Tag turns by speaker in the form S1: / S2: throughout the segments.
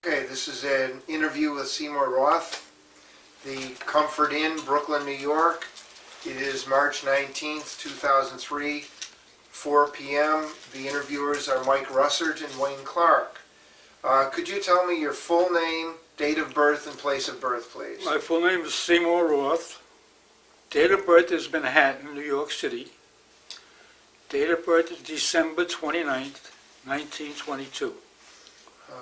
S1: Okay, this is an interview with Seymour Roth, the Comfort Inn, Brooklyn, New York. It is March 19th, 2003, 4 p.m. The interviewers are Mike Russert and Wayne Clark. Could you tell me your full name, date of birth, and place of birth, please?
S2: My full name is Seymour Roth. Date of birth is Manhattan, New York City. Date of birth is December 29th, 1922.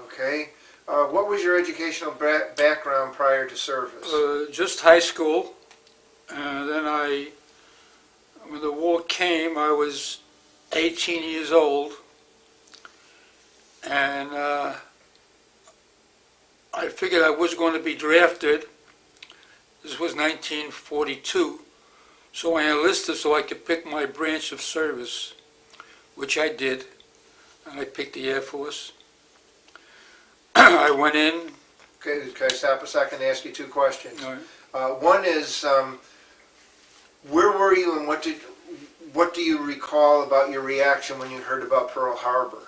S1: Okay. What was your educational background prior to service?
S2: Just high school. Then when the war came, I was 18 years old. And I figured I was going to be drafted. This was 1942. So I enlisted so I could pick my branch of service, which I did. And I picked the Air Force. I went in.
S1: Okay, can I stop a second and ask you two questions?
S2: All right.
S1: One is, where were you and what do you recall about your reaction when you heard about Pearl Harbor?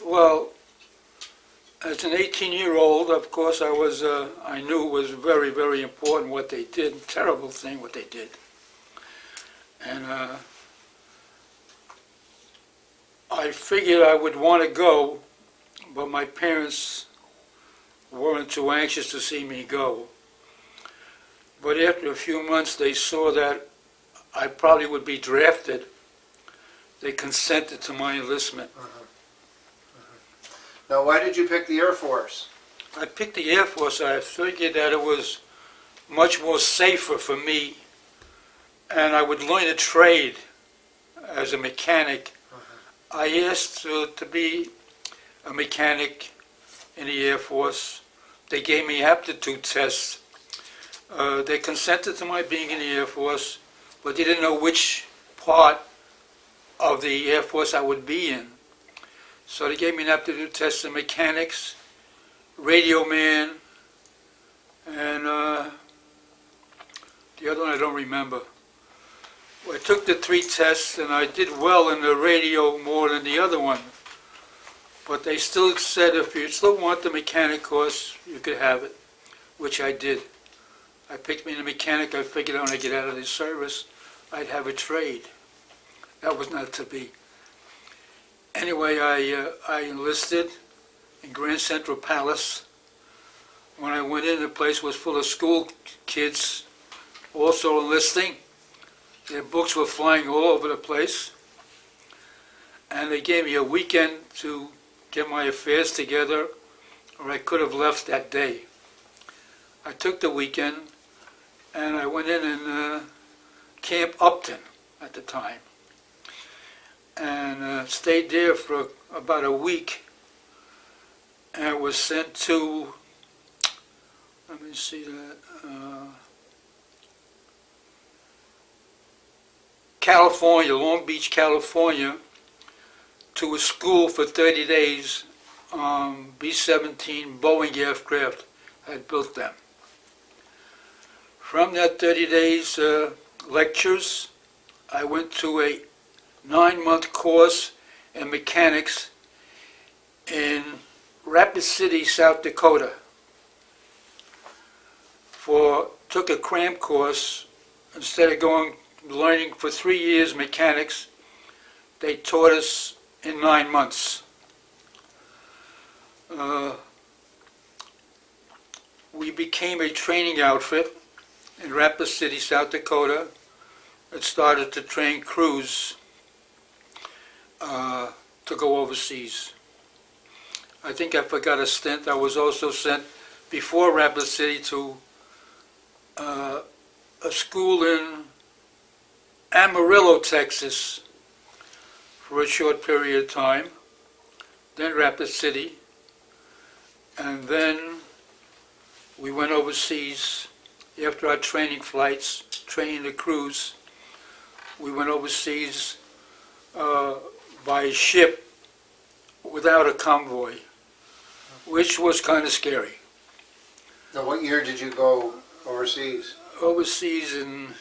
S2: Well, as an 18-year-old, of course, I knew it was very, very important what they did. Terrible thing what they did. And I figured I would want to go, but my parents weren't too anxious to see me go. But after a few months, they saw that I probably would be drafted. They consented to my enlistment.
S1: Now, why did you pick the Air Force?
S2: I picked the Air Force. I figured that it was much more safer for me, and I would learn a trade as a mechanic. I asked to be a mechanic in the Air Force. They gave me aptitude tests. They consented to my being in the Air Force, but they didn't know which part of the Air Force I would be in. So they gave me an aptitude test in mechanics, radio man, and the other one I don't remember. I took the three tests and I did well in the radio more than the other one. But they still said if you still want the mechanic course, you could have it, which I did. I picked me in the mechanic. I figured when I get out of the service, I'd have a trade. That was not to be. Anyway, I enlisted in Grand Central Palace. When I went in, the place was full of school kids also enlisting. Their books were flying all over the place. And they gave me a weekend to get my affairs together, or I could have left that day. I took the weekend, and I went in Camp Upton at the time, and stayed there for about a week, and was sent to, let me see that, California, Long Beach, California, to a school for 30 days. B-17 Boeing aircraft had built them. From that 30 days lectures, I went to a 9-month course in mechanics in Rapid City, South Dakota. Took a cram course. Instead of learning for 3 years mechanics, they taught us in 9 months. We became a training outfit in Rapid City, South Dakota. It started to train crews to go overseas. I think I forgot a stint. I was also sent before Rapid City to a school in Amarillo, Texas, for a short period of time, then Rapid City, and then we went overseas. After our training flights, training the crews, we went overseas by ship without a convoy, which was kind of scary.
S1: Now, what year did you go overseas?
S2: Overseas in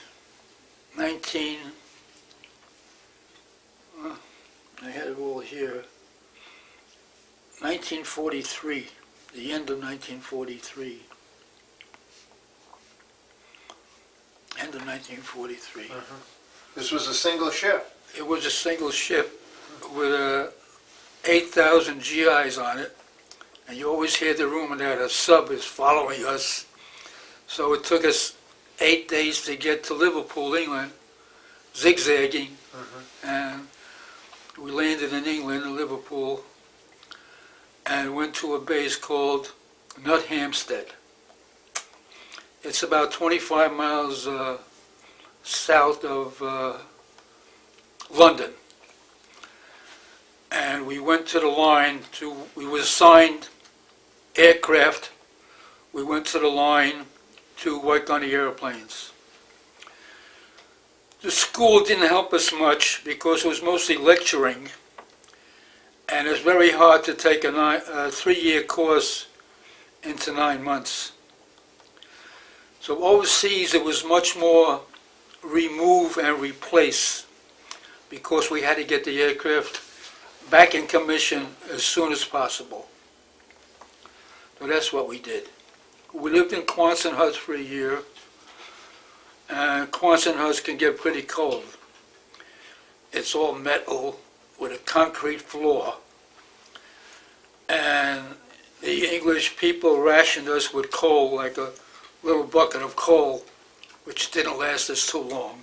S2: I had it all here. 1943, the end of 1943. End of 1943.
S1: This was a single ship.
S2: It was a single ship with 8,000 GIs on it, and you always hear the rumor that a sub is following us. So it took us 8 days to get to Liverpool, England, zigzagging, and we landed in England, in Liverpool, and went to a base called Nuthampstead. It's about 25 miles south of London. And we went to the line we were assigned aircraft. We went to the line to work on the airplanes. The school didn't help us much because it was mostly lecturing, and it's very hard to take a 3-year course into 9 months. So overseas it was much more remove and replace, because we had to get the aircraft back in commission as soon as possible. So that's what we did. We lived in Quonset huts for a year, and Quonset huts can get pretty cold. It's all metal with a concrete floor, and the English people rationed us with coal, like a little bucket of coal, which didn't last us too long.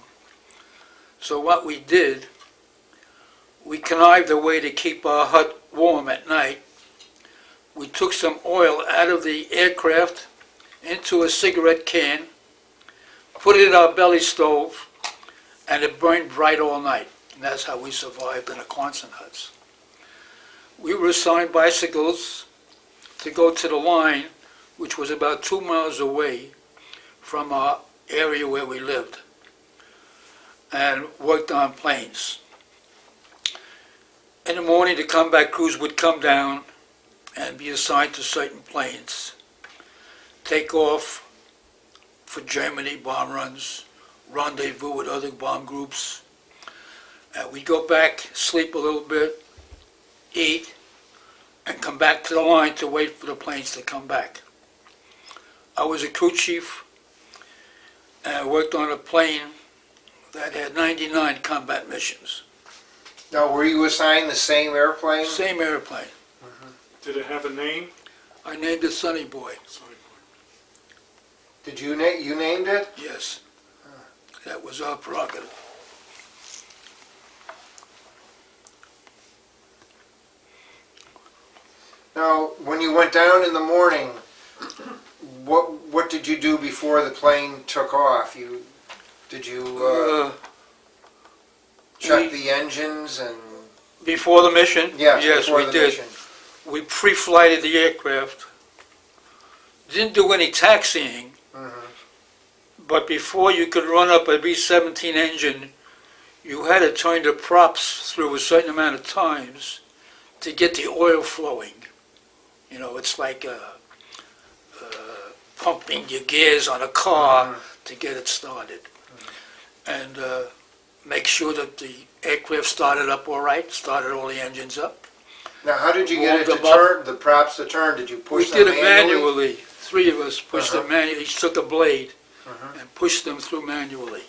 S2: So what we did, we connived a way to keep our hut warm at night. We took some oil out of the aircraft into a cigarette can, put it in our belly stove, and it burned bright all night. And that's how we survived in the Quonset huts. We were assigned bicycles to go to the line, which was about 2 miles away from our area where we lived, and worked on planes. In the morning, the combat crews would come down and be assigned to certain planes, take off for Germany bomb runs, rendezvous with other bomb groups. We'd go back, sleep a little bit, eat, and come back to the line to wait for the planes to come back. I was a crew chief, and I worked on a plane that had 99 combat missions.
S1: Now, were you assigned the same airplane?
S2: Same airplane.
S3: Did it have a name?
S2: I named it Sonny Boy.
S3: Sorry.
S1: Did you you named it?
S2: Yes. That was our prerogative.
S1: Now, when you went down in the morning, what did you do before the plane took off? Did you check the engines and?
S2: Before the mission?
S1: Yes,
S2: we did.
S1: Mission.
S2: We pre-flighted the aircraft. Didn't do any taxiing, but before you could run up a B-17 engine, you had to turn the props through a certain amount of times to get the oil flowing. You know, it's like pumping your gears on a car to get it started. And make sure that the aircraft started up all right, started all the engines up.
S1: Now, how did you get it
S2: Warmed
S1: to
S2: them up.
S1: turn, the props to turn? Did you push
S2: We
S1: them
S2: did it manually. 3 of us pushed them manually. Each took a blade and pushed them through manually.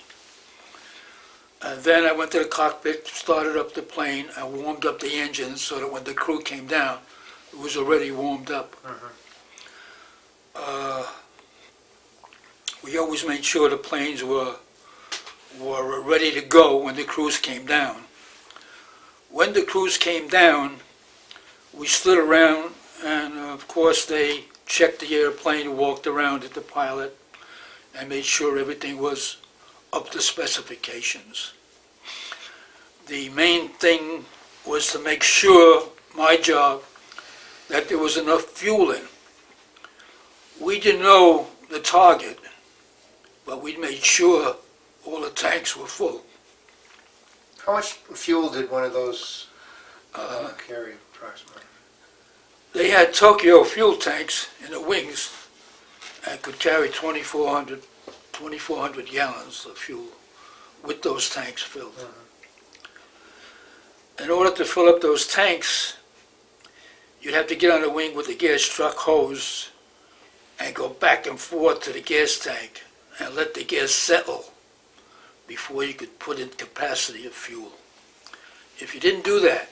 S2: And then I went to the cockpit, started up the plane, and warmed up the engines so that when the crew came down, it was already warmed up. We always made sure the planes were ready to go when the crews came down. When the crews came down, we stood around, and of course they checked the airplane, walked around at the pilot, and made sure everything was up to specifications. The main thing was to make sure, my job, that there was enough fuel in. We didn't know the target, but we made sure all the tanks were full.
S1: How much fuel did one of those carry, approximately?
S2: They had Tokyo fuel tanks in the wings and could carry 2,400 gallons of fuel with those tanks filled. In order to fill up those tanks, you'd have to get on the wing with the gas truck hose and go back and forth to the gas tank and let the gas settle before you could put in capacity of fuel. If you didn't do that,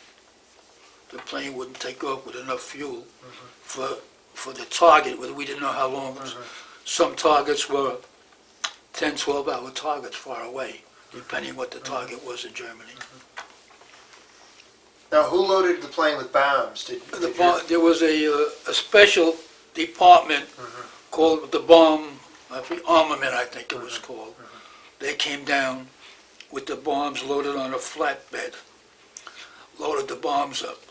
S2: the plane wouldn't take off with enough fuel for the target. We didn't know how long. Some targets were 10, 12-hour targets far away, depending what the target was in Germany.
S1: Now, who loaded the plane with bombs?
S2: There was a special department called the bomb armament, I think it was called. They came down with the bombs loaded on a flatbed, loaded the bombs up.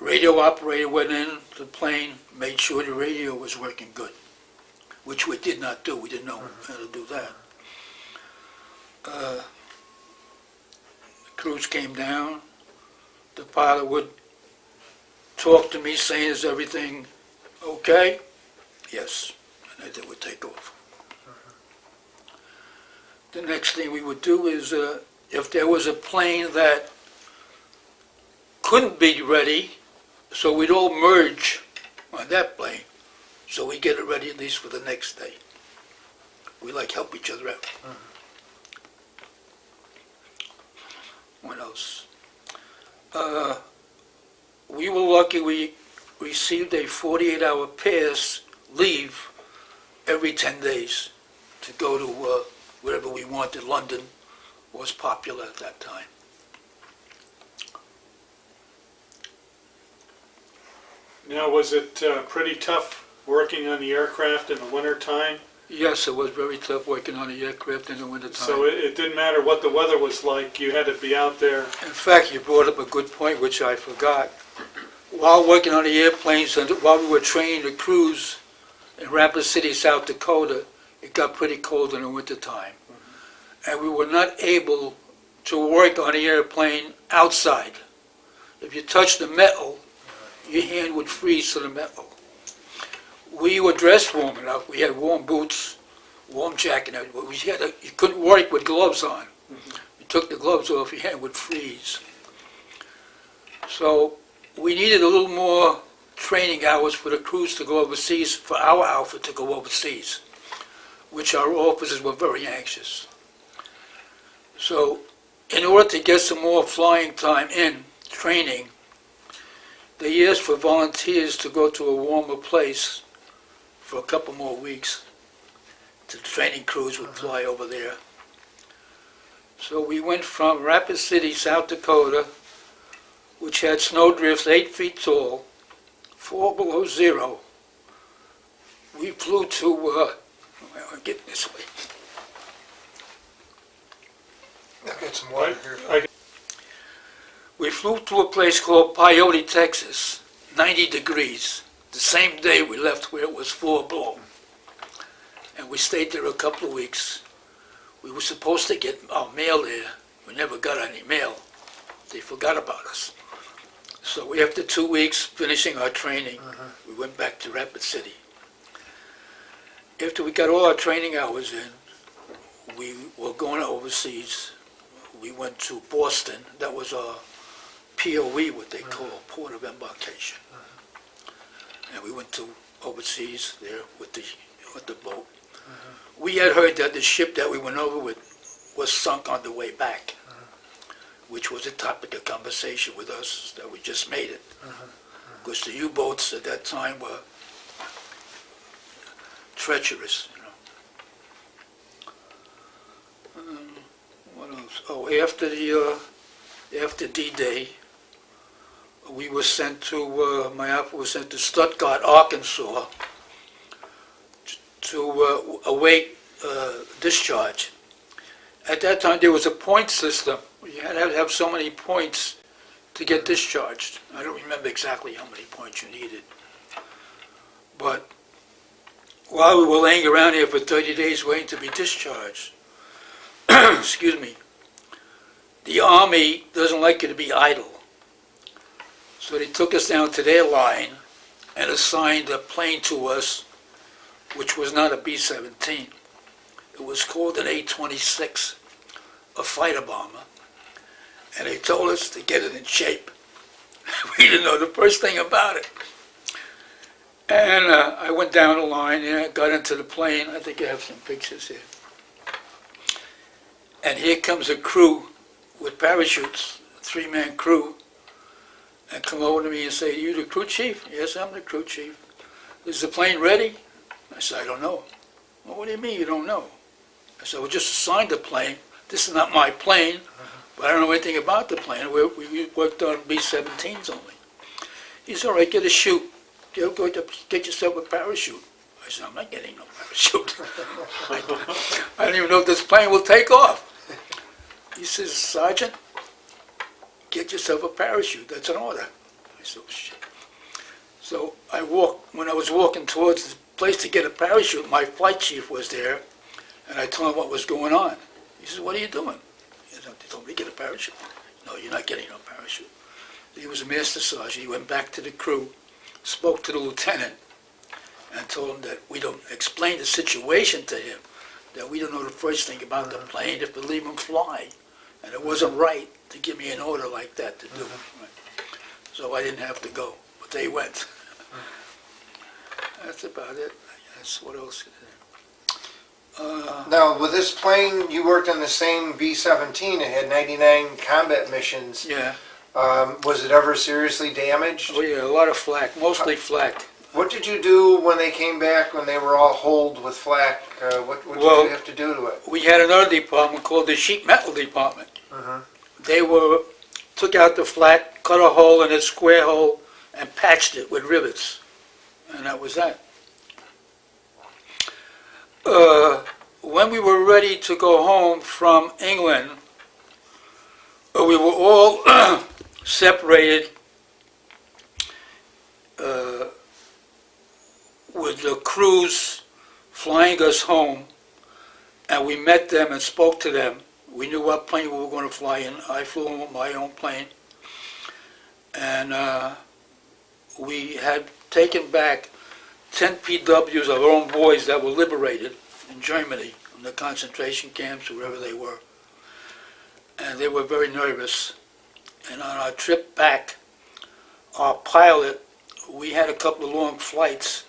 S2: Radio operator went in the plane, made sure the radio was working good, which we did not do. We didn't know how to do that. The crews came down. The pilot would talk to me saying, "Is everything okay?" "Yes." And then they would take off. The next thing we would do is, if there was a plane that couldn't be ready, so we'd all merge on that plane, so we get it ready at least for the next day. We help each other out. What else? We were lucky we received a 48-hour pass leave every 10 days to go to wherever we wanted. London was popular at that time.
S3: Now, was it pretty tough working on the aircraft in the winter time?
S2: Yes, it was very tough working on the aircraft in the wintertime.
S3: So it didn't matter what the weather was like, you had to be out there.
S2: In fact, you brought up a good point, which I forgot. While working on the airplanes and while we were training the crews in Rapid City, South Dakota, it got pretty cold in the wintertime. And we were not able to work on the airplane outside. If you touched the metal, your hand would freeze to the metal. We were dressed warm enough. We had warm boots, warm jacket. You couldn't work with gloves on. You took the gloves off, your hand would freeze. So we needed a little more training hours for the crews to go overseas, for our outfit to go overseas, which our officers were very anxious. So in order to get some more flying time in training, they asked for volunteers to go to a warmer place for a couple more weeks. The training crews would fly over there. So we went from Rapid City, South Dakota, which had snowdrifts 8 feet tall, 4 below zero. We flew to, get this way.
S1: I'll get some water here.
S2: We flew to a place called Peyote, Texas, 90 degrees. The same day we left where it was 4 below. And we stayed there a couple of weeks. We were supposed to get our mail there. We never got any mail. They forgot about us. So after 2 weeks finishing our training, we went back to Rapid City. After we got all our training hours in, we were going overseas. We went to Boston. That was our POE, what they call Port of Embarkation. And we went to overseas there with the boat. We had heard that the ship that we went over with was sunk on the way back, which was a topic of conversation with us, that we just made it. Because the U-boats at that time were treacherous, you know. What else? Oh, after D-Day, we were sent to, my outfit was sent to Stuttgart, Arkansas, to await discharge. At that time, there was a point system. You had to have so many points to get discharged. I don't remember exactly how many points you needed. But while we were laying around here for 30 days waiting to be discharged, excuse me, the Army doesn't like you to be idle. So they took us down to their line and assigned a plane to us, which was not a B-17. It was called an A-26, a fighter bomber. And they told us to get it in shape We didn't know the first thing about it. And I went down the line and I got into the plane. I think I have some pictures here. And here comes a crew with parachutes, a 3-man crew, and come over to me and say, "You the crew chief?" "Yes, I'm the crew chief." "Is the plane ready?" I said, "I don't know." "Well, what do you mean you don't know?" I said, "We just assigned the plane. This is not my plane, but I don't know anything about the plane. We worked on B-17s only." He said, "All right, get a chute. Go get yourself a parachute." I said, "I'm not getting no parachute. I don't even know if this plane will take off." He says, "Sergeant, get yourself a parachute. That's an order." I said, "Oh, shit." So when I was walking towards the place to get a parachute, my flight chief was there, and I told him what was going on. He says, "What are you doing?" He said, "They told me to get a parachute." "No, you're not getting no parachute." He was a master sergeant. He went back to the crew, spoke to the lieutenant, and told him that we don't explain the situation to him, that we don't know the first thing about the plane, if we leave him fly. And it wasn't right to give me an order like that to do. So I didn't have to go, but they went. That's about it, I guess. What else is there?
S1: Now, with this plane, you worked on the same B-17. It had 99 combat missions.
S2: Yeah.
S1: Was it ever seriously damaged?
S2: Oh yeah, a lot of flak, mostly flak.
S1: What did you do when they came back, when they were all holed with flak? What did
S2: Well,
S1: you have to do to it?
S2: We had another department called the sheet metal department.
S1: Mhm.
S2: They took out the flak, cut a hole in a square hole, and patched it with rivets. And that was that. When we were ready to go home from England, we were all separated with the crews flying us home, and we met them and spoke to them. We knew what plane we were going to fly in. I flew on my own plane, and we had taken back 10 PWs of our own boys that were liberated in Germany, in the concentration camps, wherever they were. And they were very nervous. And on our trip back, our pilot, we had a couple of long flights.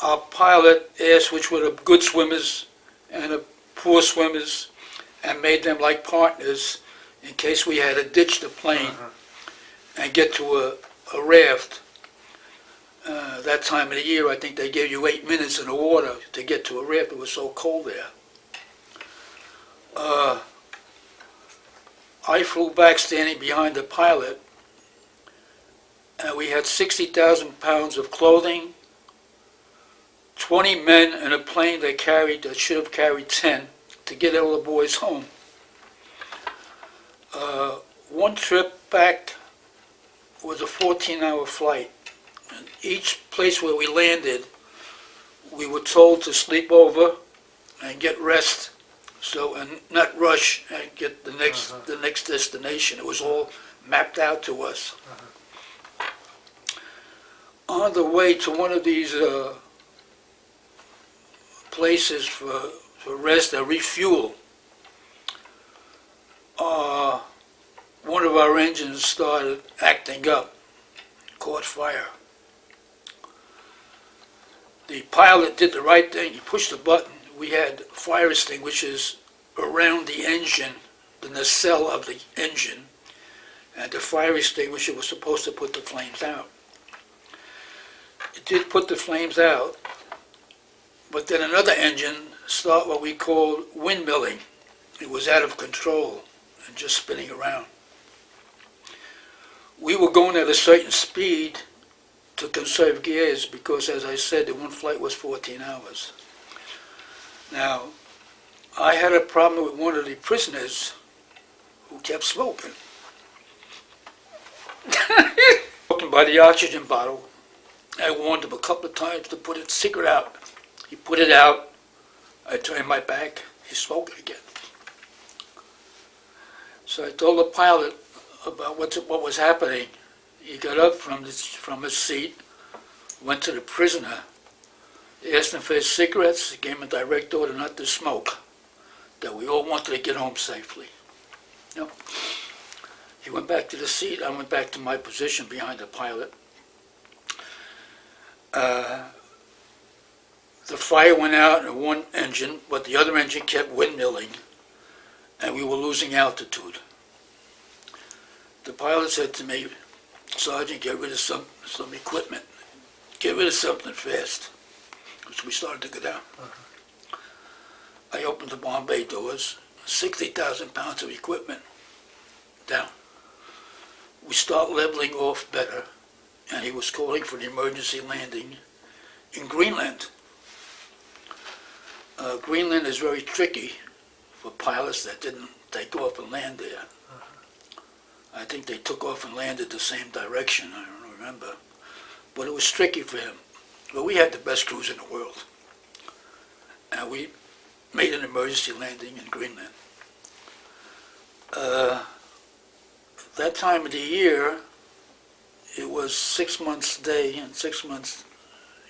S2: Our pilot asked which were the good swimmers and the poor swimmers, and made them like partners in case we had to ditch the plane and get to a raft. That time of the year, I think they gave you 8 minutes in the water to get to a raft. It was so cold there. I flew back standing behind the pilot, and we had 60,000 pounds of clothing, 20 men in a plane that should have carried 10 to get all the boys home. One trip back was a 14-hour flight. And each place where we landed, we were told to sleep over and get rest, and not rush and get the next destination. It was all mapped out to us. On the way to one of these places for rest and refuel, one of our engines started acting up, caught fire. The pilot did the right thing. He pushed the button. We had fire extinguishers around the engine, the nacelle of the engine, and the fire extinguisher was supposed to put the flames out. It did put the flames out, but then another engine started what we called windmilling. It was out of control and just spinning around. We were going at a certain speed to conserve gas because, as I said, the one flight was 14 hours. Now, I had a problem with one of the prisoners who kept smoking. Smoking by the oxygen bottle. I warned him a couple of times to put his cigarette out. He put it out. I turned my back. He smoked again. So I told the pilot about what was happening. He got up from his seat, went to the prisoner, asked him for his cigarettes, gave him a direct order not to smoke, that we all wanted to get home safely. You know, he He went back to the seat. I went back to my position behind the pilot. The fire went out in one engine, but the other engine kept windmilling, and we were losing altitude. The pilot said to me, "Sergeant, get rid of some equipment. Get rid of something fast." So we started to go down. I opened the bomb bay doors, 60,000 pounds of equipment down. We start leveling off better, and he was calling for an emergency landing in Greenland. Greenland is very tricky for pilots that didn't take off and land there. I think they took off and landed the same direction, I don't remember. But it was tricky for him. But we had the best crews in the world. And we made an emergency landing in Greenland. That time of the year, it was 6 months day and 6 months,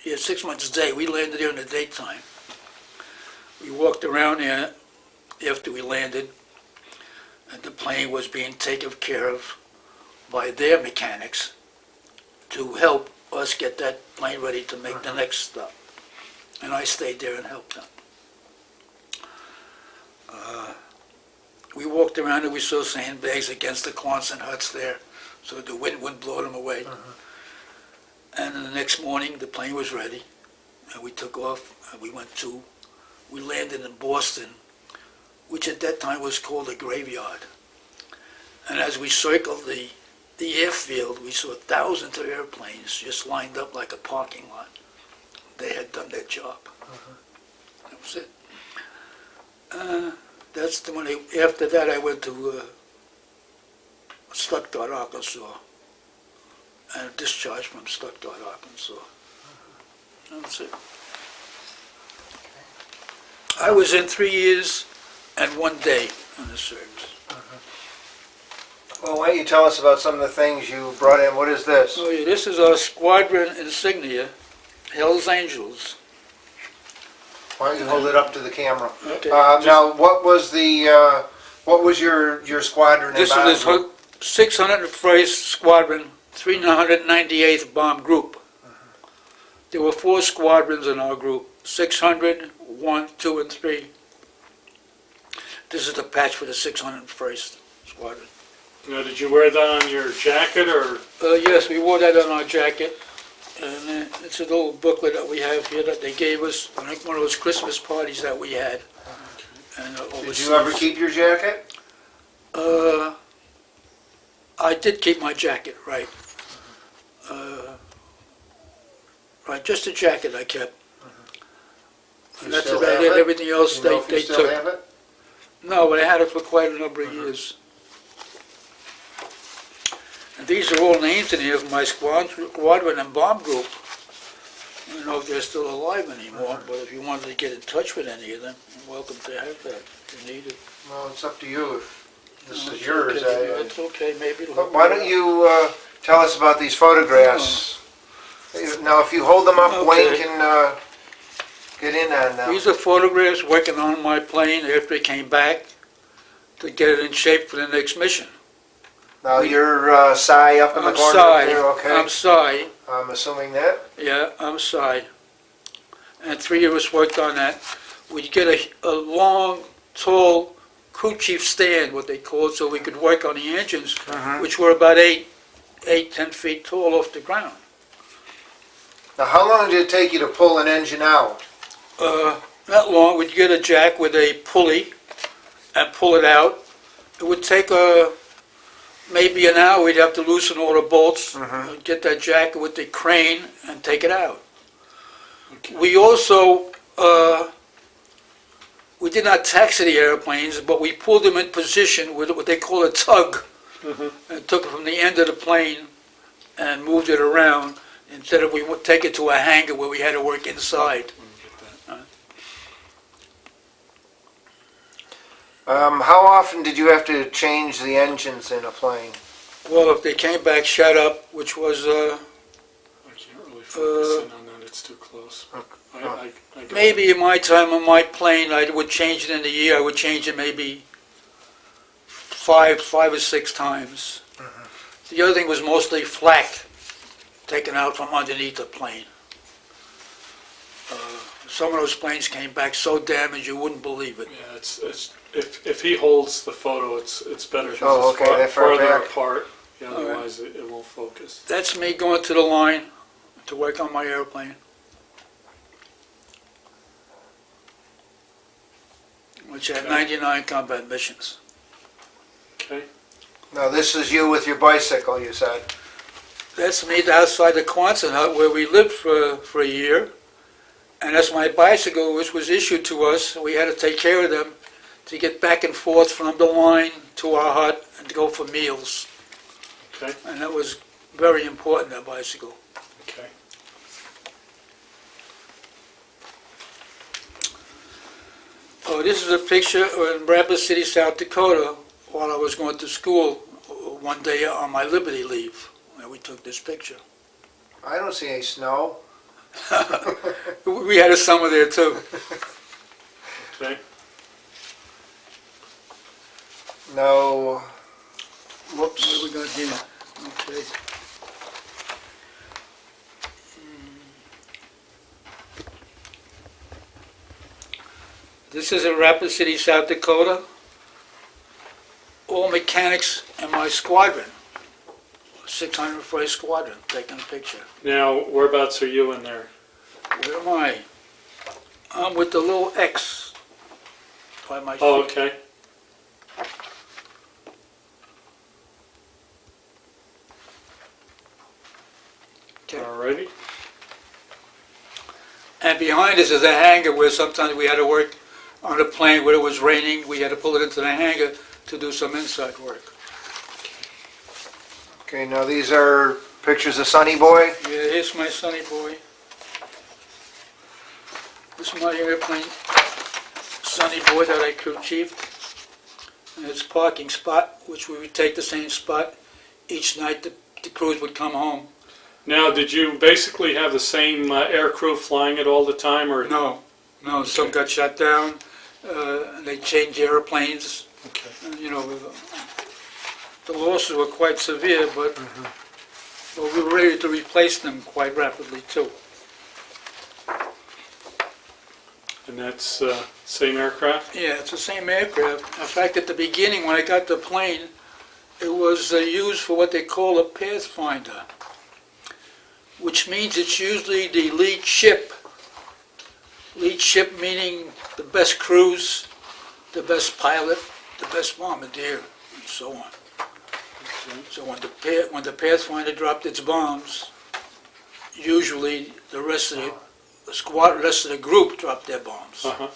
S2: 6 months day. We landed there in the daytime. We walked around there after we landed, and the plane was being taken care of by their mechanics to help us get that plane ready to make the next stop. And I stayed there and helped them. We walked around and we saw sandbags against the Quonset huts there, so the wind wouldn't blow them away. And the next morning, the plane was ready, and we took off, and we landed in Boston, which at that time was called a graveyard. And as we circled the airfield, we saw thousands of airplanes just lined up like a parking lot. They had done their job. That was it. That's the one. After that, I went to Stuttgart, Arkansas, and discharged from Stuttgart, Arkansas. That's it. I was in 3 years and 1 day in the service.
S1: Well, why don't you tell us about some of the things you brought in? What is this?
S2: Oh yeah, this is our squadron insignia, Hell's Angels.
S1: Why don't you hold it up to the camera?
S2: Okay.
S1: Now, what was your squadron?
S2: This is the 601st Squadron, 398th Bomb Group. There were 4 squadrons in our group, 600, 1, 2, and 3. This is the patch for the 601st Squadron.
S3: Now, did you wear that on your jacket, or?
S2: Yes, we wore that on our jacket. And it's a little booklet that we have here that they gave us on one of those Christmas parties that we had. And,
S1: Did you ever keep your jacket?
S2: I did keep my jacket, right. Right, just the jacket I kept. And that's
S1: still
S2: about
S1: have
S2: it.
S1: it?
S2: Everything else
S1: Do you know if you
S2: they
S1: still
S2: took.
S1: have it?
S2: No, but I had it for quite a number of years. And these are all names in here of my squadron and bomb group. I don't know if they're still alive anymore, but if you wanted to get in touch with any of them, you're welcome to have that if you need it.
S1: Well, it's up to you if this
S2: No,
S1: is
S2: it's
S1: yours.
S2: okay. It's okay, maybe it'll...
S1: But why don't you tell us about these photographs? Now, if you hold them up,
S2: Okay.
S1: Wayne can get in on them.
S2: These are photographs working on my plane after it came back to get it in shape for the next mission.
S1: Now, you're Cy up in the
S2: I'm
S1: corner
S2: Cy.
S1: there, okay?
S2: I'm Cy.
S1: I'm assuming that.
S2: Yeah, I'm Cy. And 3 of us worked on that. We'd get a long, tall crew chief stand, what they call it, so we could work on the engines, which were about 10 feet tall off the ground.
S1: Now, how long did it take you to pull an engine out?
S2: Not long. We'd get a jack with a pulley and pull it out. It would take maybe an hour. We'd have to loosen all the bolts, get that jack with the crane and take it out.
S3: Okay.
S2: We also, we did not taxi the airplanes, but we pulled them in position with what they call a tug, and took it from the end of the plane and moved it around instead of we would take it to a hangar where we had to work inside.
S1: How often did you have to change the engines in a plane?
S2: Well, if they came back shut up, which was
S3: I can't really focus in on that, it's too close. I got
S2: maybe in my time on my plane, I would change it in a year. I would change it maybe five or six times. The other thing was mostly flak taken out from underneath the plane. Some of those planes came back so damaged you wouldn't believe it.
S3: Yeah, if he holds the photo, it's better because
S1: Oh,
S3: it's
S1: okay, that far
S3: farther
S1: back.
S3: apart. Yeah,
S2: All right.
S3: otherwise it won't focus.
S2: That's me going to the line to work on my airplane, which had 99 combat missions.
S3: Okay.
S1: Now, this is you with your bicycle, you said.
S2: That's me outside the Quonset hut where we lived for a year. And that's my bicycle, which was issued to us. We had to take care of them to get back and forth from the line to our hut and to go for meals.
S3: Okay.
S2: And that was very important, that bicycle.
S3: Okay.
S2: Oh, this is a picture in Rapid City, South Dakota, while I was going to school one day on my Liberty leave. And we took this picture.
S1: I don't see any snow.
S2: We had a summer there too.
S3: Okay.
S1: No.
S2: What
S1: Whoops.
S2: do we got here? Okay. This is in Rapid City, South Dakota. All mechanics in my squadron, 601st Squadron, taking a picture.
S3: Now, whereabouts are you in there?
S2: Where am I? I'm with the little X by my feet.
S3: Oh, okay.
S2: Okay.
S3: Alrighty.
S2: And behind us is a hangar where sometimes we had to work on a plane where it was raining. We had to pull it into the hangar to do some inside work.
S1: Okay, now these are pictures of Sonny Boy.
S2: Yeah, here's my Sonny Boy. This is my airplane, Sonny Boy, that I crew chiefed. And its parking spot, which we would take the same spot each night the crews would come home.
S3: Now, did you basically have the same air crew flying it all the time, or?
S2: No, some got shut down. And they changed airplanes.
S3: Okay.
S2: You know, the losses were quite severe, but we were ready to replace them quite rapidly too.
S3: And that's same aircraft?
S2: Yeah, it's the same aircraft. In fact, at the beginning, when I got the plane, it was used for what they call a pathfinder, which means it's usually the lead ship. Lead ship meaning the best crews, the best pilot, the best bombardier, and so on. So when the pathfinder dropped its bombs, usually the rest of the group dropped their bombs.
S3: Uh-huh.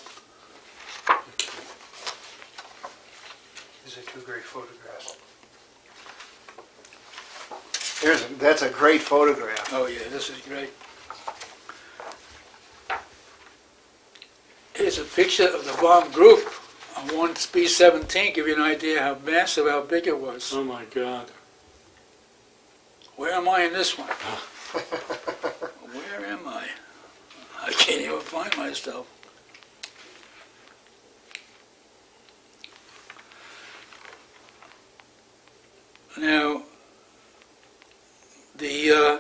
S1: These are two great photographs. That's a great photograph.
S2: Oh yeah, this is great. Here's a picture of the bomb group on one B-17, give you an idea how massive, how big it was.
S3: Oh my God.
S2: Where am I in this one? Where am I? I can't even find myself. Now, the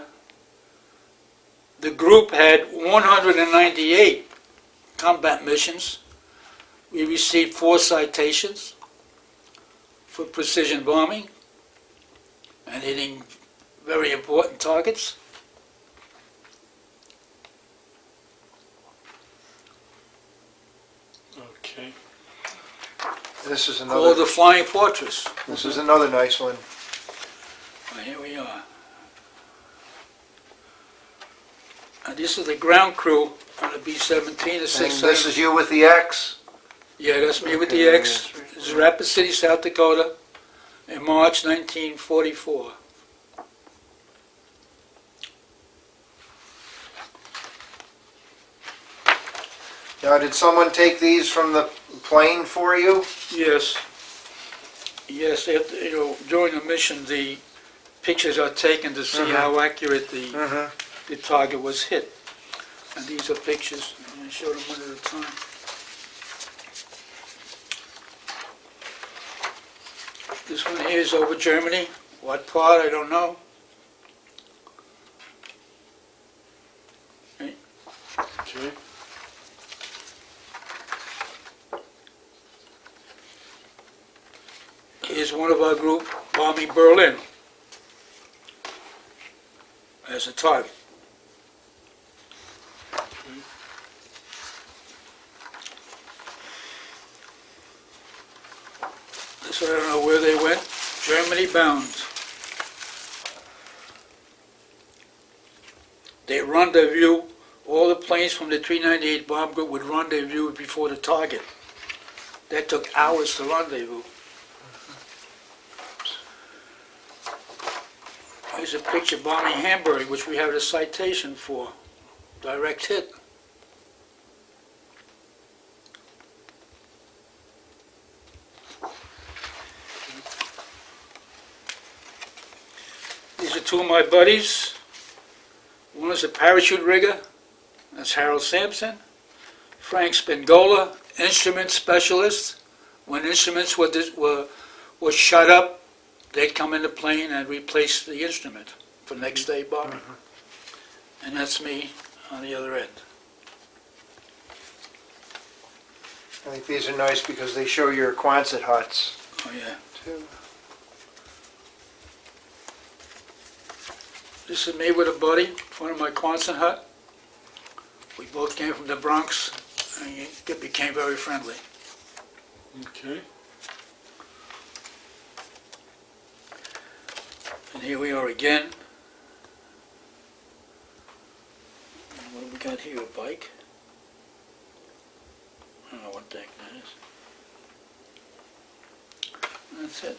S2: group had 198 combat missions. We received 4 citations for precision bombing and hitting very important targets.
S3: Okay.
S1: This is
S2: Called
S1: another.
S2: the Flying Fortress.
S1: This is another nice one.
S2: Well, here we are. And this is the ground crew on the B-17, the
S1: And
S2: 600.
S1: this is you with the X.
S2: Yeah, that's me with
S1: Okay,
S2: the X.
S1: yes, right.
S2: This is Rapid City, South Dakota, in March 1944.
S1: Now, did someone take these from the plane for you?
S2: Yes. Yes, during the mission, the pictures are taken to see how accurate the target was hit. And these are pictures. I'm going to show them one at a time. This one here is over Germany, What part, I don't know.
S3: Okay.
S2: Here's one of our group bombing Berlin as a target. This I don't know where they went. Germany bound. They rendezvous. All the planes from the 398 bomb group would rendezvous before the target. That took hours to rendezvous. Here's a picture bombing Hamburg, which we have a citation for. Direct hit. These are two of my buddies. One is a parachute rigger. That's Harold Sampson. Frank Spingola, instrument specialist. When instruments were shut up, they'd come in the plane and replace the instrument for next day bombing. And that's me on the other end.
S1: I think these are nice because they show your Quonset huts,
S2: Oh yeah.
S1: too.
S2: This is me with a buddy, one of my Quonset hut. We both came from the Bronx and it became very friendly.
S3: Okay.
S2: And here we are again. And what have we got here? A bike? I don't know what the heck that is. That's it.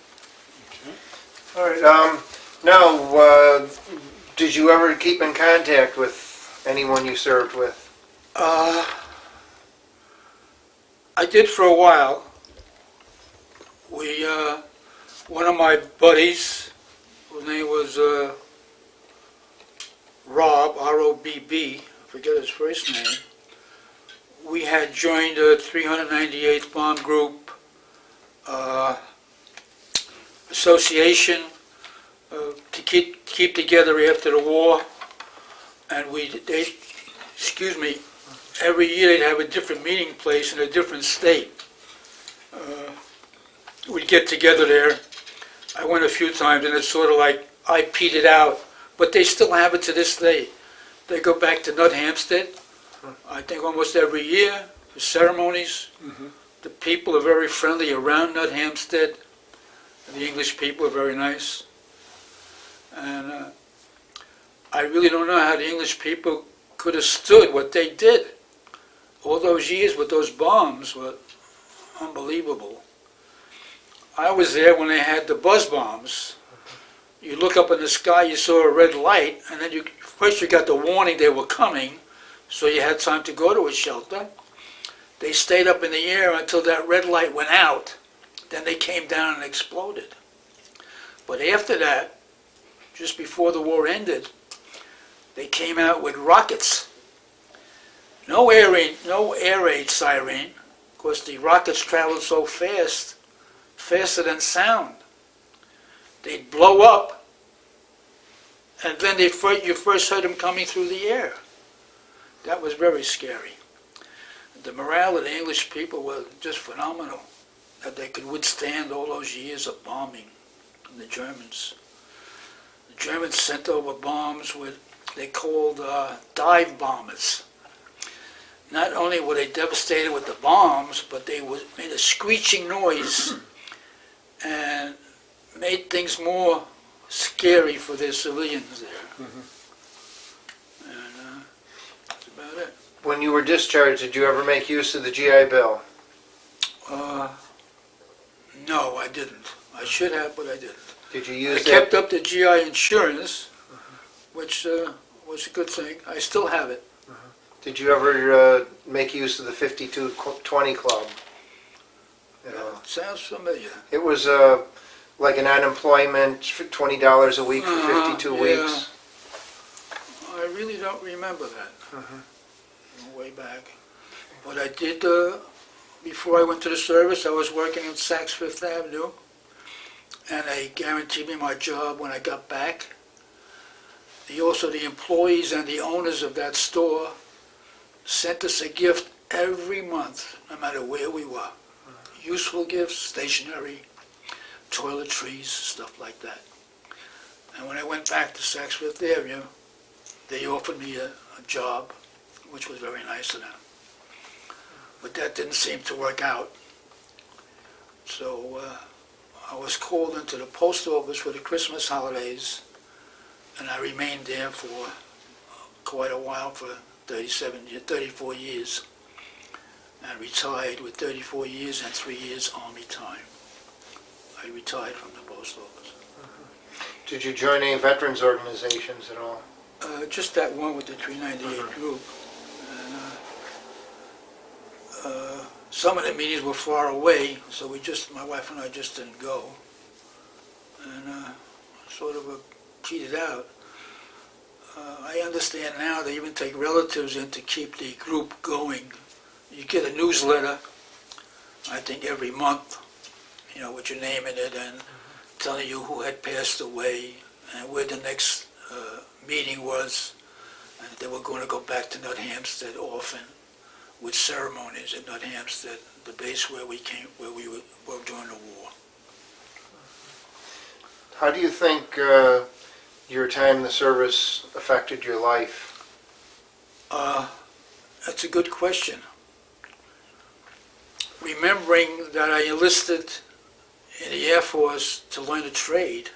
S3: Okay.
S1: All right, now, did you ever keep in contact with anyone you served with?
S2: I did for a while. One of my buddies, whose name was Rob, R-O-B-B, I forget his first name, we had joined the 398th Bomb Group Association to keep together after the war, and every year they'd have a different meeting place in a different state. We'd get together there. I went a few times, and it's sort of like I petered out, but they still have it to this day. They go back to Nut Hampstead, I think almost every year for ceremonies. The people are very friendly around Nut Hampstead. The English people are very nice. And I really don't know how the English people could have stood what they did. All those years with those bombs were unbelievable. I was there when they had the buzz bombs. You look up in the sky, you saw a red light, and then first you got the warning they were coming, so you had time to go to a shelter. They stayed up in the air until that red light went out. Then they came down and exploded. But after that, just before the war ended, they came out with rockets. No air raid siren, because the rockets traveled so fast, faster than sound. They'd blow up, and then you first heard them coming through the air. That was very scary. The morale of the English people was just phenomenal, that they could withstand all those years of bombing from the Germans. The Germans sent over bombs they called dive bombers. Not only were they devastated with the bombs, but they made a screeching noise and made things more scary for their civilians there. And that's about it.
S1: When you were discharged, did you ever make use of the GI Bill?
S2: No, I didn't. I should have, but I didn't.
S1: Did you
S2: I
S1: use
S2: kept
S1: that?
S2: up the GI insurance, which was a good thing. I still have it.
S1: Did you ever make use of the 5220 Club? You know,
S2: Sounds familiar.
S1: it was like an unemployment for $20 a week for 52
S2: yeah.
S1: weeks.
S2: I really don't remember that. Way back. But I did, before I went to the service, I was working on Saks Fifth Avenue, and they guaranteed me my job when I got back. The employees and the owners of that store sent us a gift every month, no matter where we were. Useful gifts, stationery, toiletries, stuff like that. And when I went back to Saks Fifth Avenue, they offered me a job, which was very nice of them. But that didn't seem to work out. So I was called into the post office for the Christmas holidays, and I remained there for quite a while, for 34 years. And retired with 34 years and 3 years Army time. I retired from the post office.
S1: Did you join any veterans organizations at all?
S2: Just that one with the 398 group. And, some of the meetings were far away, so my wife and I just didn't go. And sort of cheated out. I understand now they even take relatives in to keep the group going. You get a newsletter, I think every month, with your name in it and telling you who had passed away and where the next meeting was, and they were going to go back to Nut Hampstead often with ceremonies at Nut Hampstead, the base where we were during the war.
S1: How do you think your time in the service affected your life?
S2: That's a good question. Remembering that I enlisted in the Air Force to learn a trade,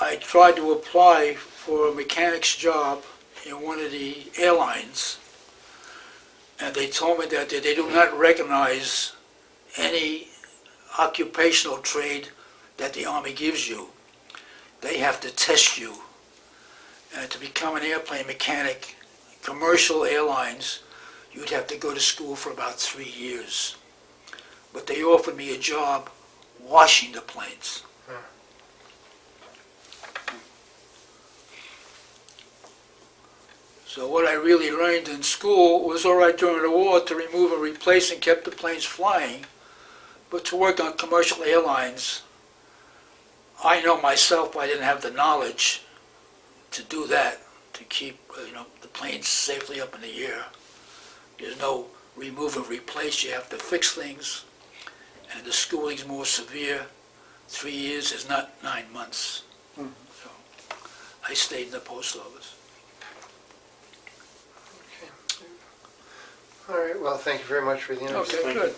S2: I tried to apply for a mechanic's job in one of the airlines, and they told me that they do not recognize any occupational trade that the Army gives you. They have to test you. And to become an airplane mechanic, commercial airlines, you'd have to go to school for about 3 years. But they offered me a job washing the planes. So what I really learned in school was all right during the war to remove and replace and keep the planes flying. But to work on commercial airlines, I know myself I didn't have the knowledge to do that, to keep the planes safely up in the air. There's no remove and replace. You have to fix things, and the schooling's more severe. 3 years is not 9 months. So I stayed in the post office.
S1: Okay. All right, well, thank you very much for the interview.
S2: Okay, good.